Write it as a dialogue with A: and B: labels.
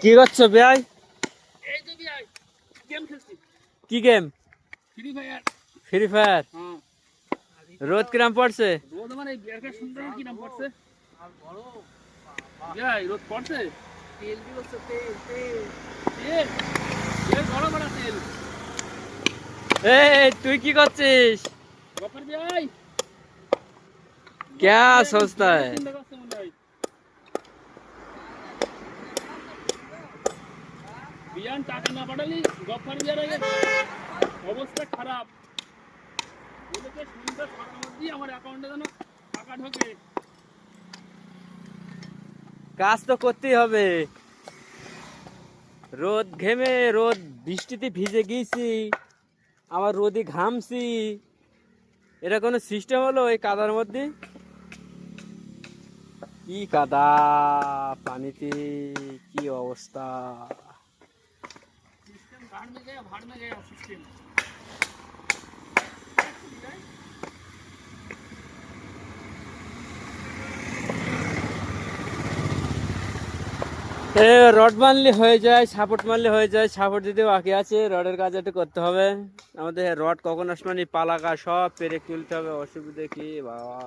A: কি করছো ভাই?
B: এই তো ভাই গেম খেলছি।
A: কি game?
B: Free fire.
A: Free fire.
B: হ্যাঁ,
A: রোদ কিরাম পড়ছে?
B: রোদ আমার এই বিয়ারটা সুন্দর কি নাম পড়ছে? আর বড় ভাই রোদ পড়ছে। তেল দিবছে তেল তেল তেল তেল বড় বড় তেল।
A: এই তুই কি করছিস?
B: গফর ভাই
A: क्या सोचता है?
B: চিন্তা করছে মনে হয় বিয়ান টাকা না পাঠালি গফর বিয়ার আগে অবস্থা খারাপ। ওদেরকে সুন্দর টাকা মধ্যে আমার অ্যাকাউন্টে যেন টাকা ঢোকে।
A: কাজ তো করতেই হবে। রোদ ঘেমে রোদ বৃষ্টিতে ভিজে গিয়েছি, আবার রোদে ঘামছি। এটা কোনো সিস্টেম হলো এই কাদার মধ্যে? কি কাদা পানিতে, কি অবস্থা!
B: सिस्टम भाड़ में गया सिस्टम।
A: রড মারলে হয়ে যায়, সাপোর্ট মারলে হয়ে যায়, সাপোর্ট দিতে বাকি আছে। রডের কাজ একটু করতে হবে আমাদের। রড কখন আসমানি পালাকা সব পেরে তুলতে হবে, অসুবিধা কি বাবা।